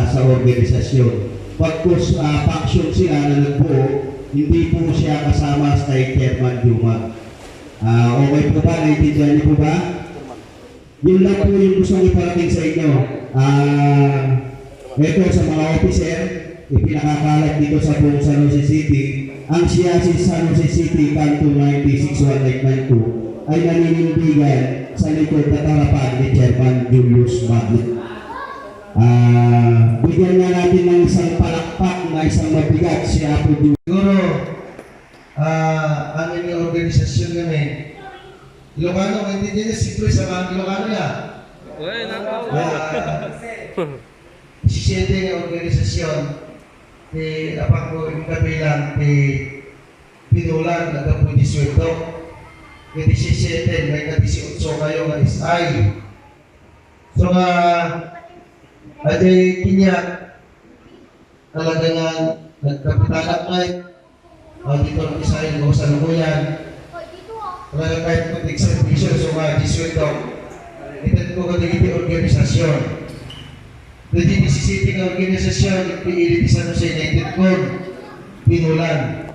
sa organisasyon. Pagkos faction sila na nagbuo, hindi po siya kasama kay Chairman Dumag. Okay po ba? Naintindihan niyo po ba? Yun lang po yung gusto ko iparating sa inyo. Ito sa mga officer, ipinakakalat dito sa buong San Jose City, ang CIASIS San Jose City Kanto 961892 ay naninindigan sa likod na harapan ni Chairman Julius Magnet. Bigyan nga natin ng isang palakpak na isang mabigat si Apo Julius. Siguro, ano yung organisasyon kami? Ilocano, hindi din siyempre sa mga Ilocano na. Sisiyete ng organisasyon, apang ko yung kabilang, pinulan, nagkapundi sweldo. May 17, may 18 kayo ng SI. So Ajay Kinyak, talaga nga nagkapitalak dito ang Israel o sa Lukuyan. Talaga kahit kutik servisyo, so disweldo. Itan ko katigiti organisasyon. Pwede disisiting ang organisasyon, ipiilit isa no sa United Con, pinulan.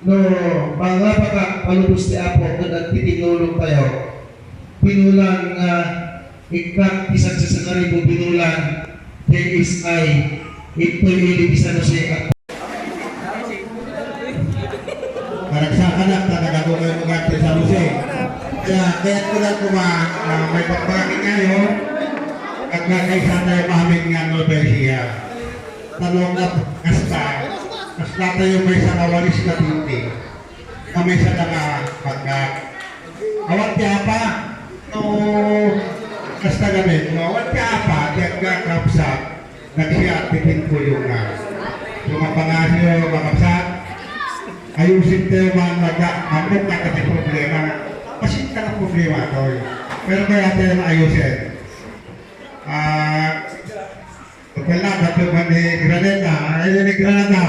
No, mga palubos ni Apo, kung nagtitinulong tayo, pinulan nga ikak isang sa karibo binulan KSI ito'y ilibisan na siya Karagsakanap na nagagawin mga sa Jose. Kaya ko lang may pagpakit ngayon at nagkaisa tayo mahaming nga Nobelsia. Tanong na kasta tayo may sa kawalis na tinti kami sa pagka awat niya pa kasta gabi, awat niya pa diyan ka kapsat nagsiatitin ko yung mga pangasyo makapsat ayusin tayo mamok na kasi problema pasin ka ng problema to pero kaya tayo na ayusin wala dapat man ni Granada ayun ni Granada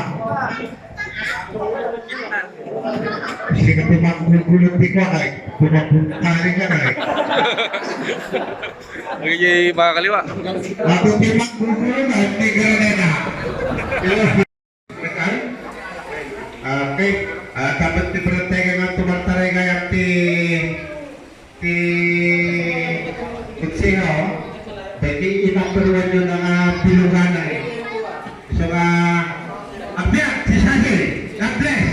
kasi ka pumakul-kulot di ko ay pumakuntari ka na Lagi mga kaliwa ako pumakul-kulot ay ni Granada okay dapat diperhatikan ng tumartaray kaya ti Kutsiho pwede inaperuan nyo ng piluganan so abiyat si Sagi God bless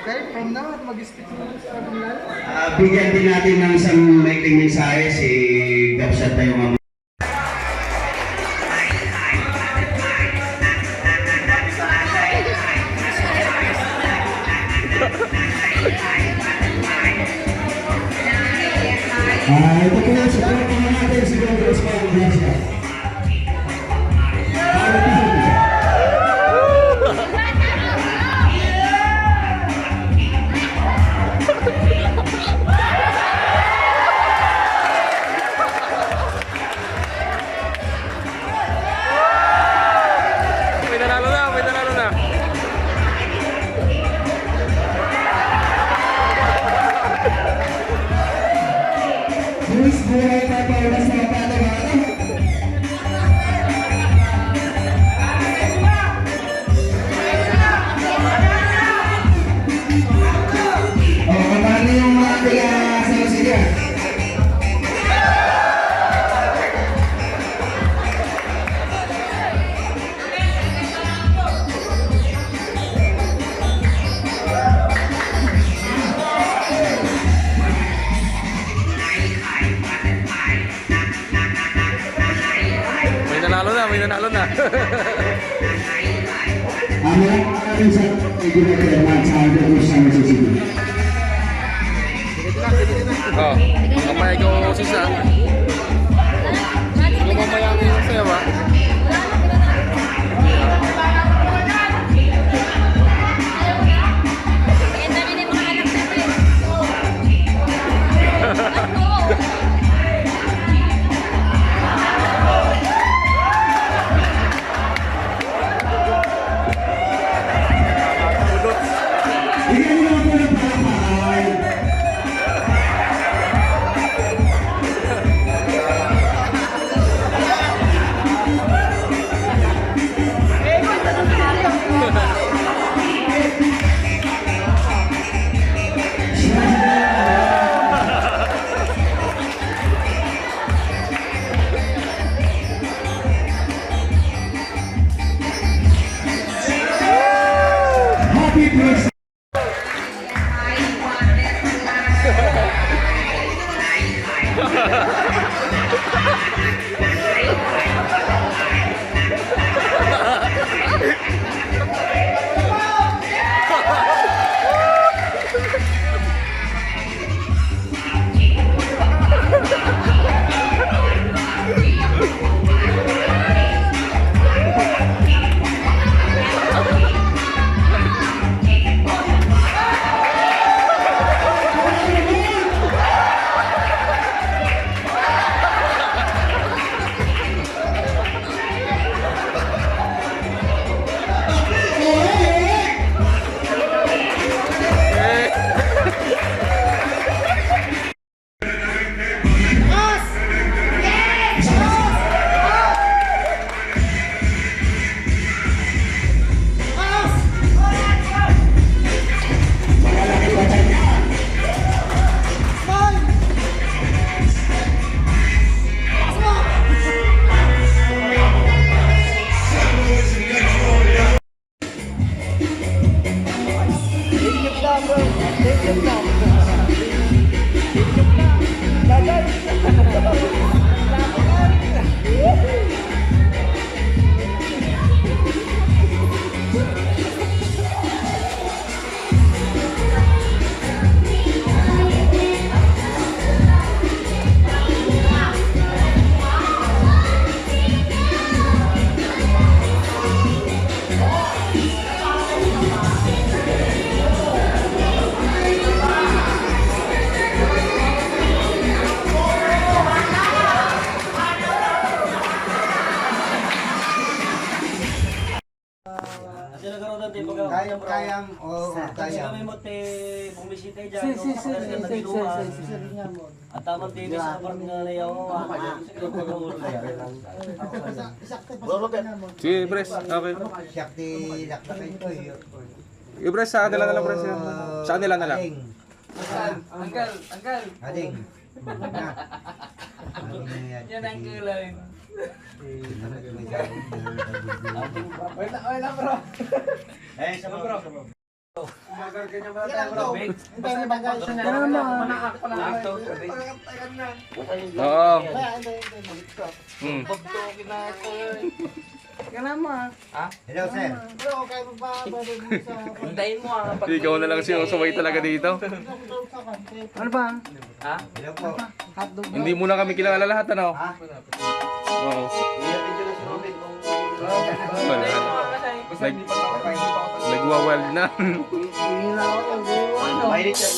Okay, from now, mag-speak na sa kanila. bigyan din natin ng isang maikling mensahe si Gapsat tayo mga ito po yung support naman natin si Gapsat Pag-Grasya. May nanalo na Luis Buhay na para sa Patagalog. Kapano yung mga kaya sa Lucia? may nanalo na Amin kami sa Pag-Grasya sa San Jose City. oh, mamaya ko susa mamaya ko yung sayo ba Bigyan niyo Kayang, kayang. Kami mo te bumisita dyan. At tamang TV sa part nga na yaw. Sige, Pres. Okay. Shakti lakta kayo ito. Yung Pres, sa kanila na lang, Pres. Sa kanila na lang. Anggal. Ading. Yan ang kulay. Eh, sama bro. Oo. Hello, sir. Hintayin mo ang pag... Ikaw na lang sinusubay talaga dito. Hello po. Hindi muna kami kilala lahat, ano? Oo. Wala. Nagwa-wild na. Mainit siya.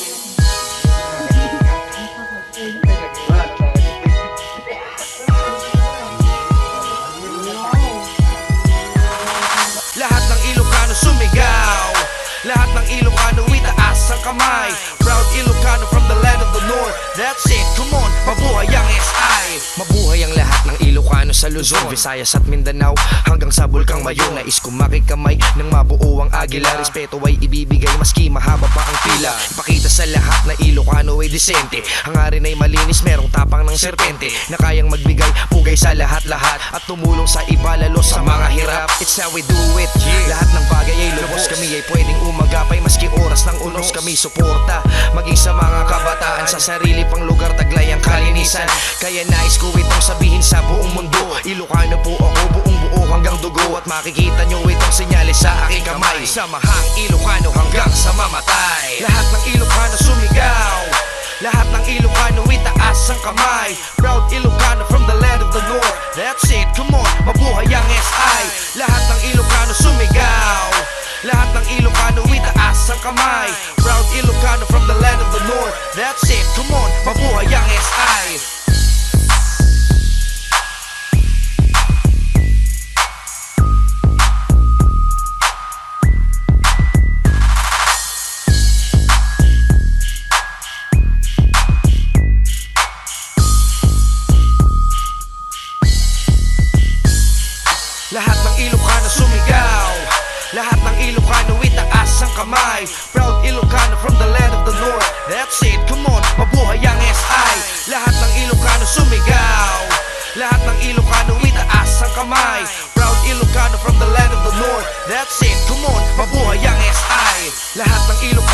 Lahat ng Ilocano sumigaw. Lahat ng Ilocano itaas ang kamay. Proud Ilocano from the land of the north. That's it, come on, mabuhay ang SI. Mabuhay ang lahat ng Ilocano sa Luzon, Visayas at Mindanao, hanggang sa Bulkang Mayon. Nais kong makikamay ng mabuo ang agila. Respeto ay ibibigay maski mahaba pa ang pila. Ipakita sa lahat na Ilocano ay disente. Hangarin ay malinis, merong tapang ng serpente, na kayang magbigay pugay sa lahat-lahat at tumulong sa iba lalo sa mga hirap. It's how we do it. Lahat ng bagay ay lubos. Kami ay pwedeng umagapay maski oras ng unos. Kami suporta maging sa mga kabataan, sa sarili pang lugar taglay ang kalinisan. Kaya nais ko itong sabihin sa buong mundo, Ilocano po ako buong buo hanggang dugo. At makikita nyo itong senyales sa aking kamay. Samahang Ilocano hanggang sa mamatay. Lahat ng Ilocano sumigaw. Lahat ng Ilocano itaas ang kamay. Proud Ilocano from the land of the north. That's it, come on, mabuhay ang SI. Lahat ng Ilocano sumigaw. Lahat ng Ilocano itaas ang kamay. Proud Ilocano from the land of the north. That's it, come on, mabuhay ang SI. Lahat ng Ilocano sumigaw. Lahat ng Ilocano itaas ang kamay. Proud Ilocano from the land of the north. That's it, come on, mabuhay ang SI. Lahat ng Ilocano sumigaw. Lahat ng Ilocano itaas ang kamay. Proud Ilocano from the land of the north. That's it, come on, mabuhay ang SI. Lahat ng Ilocano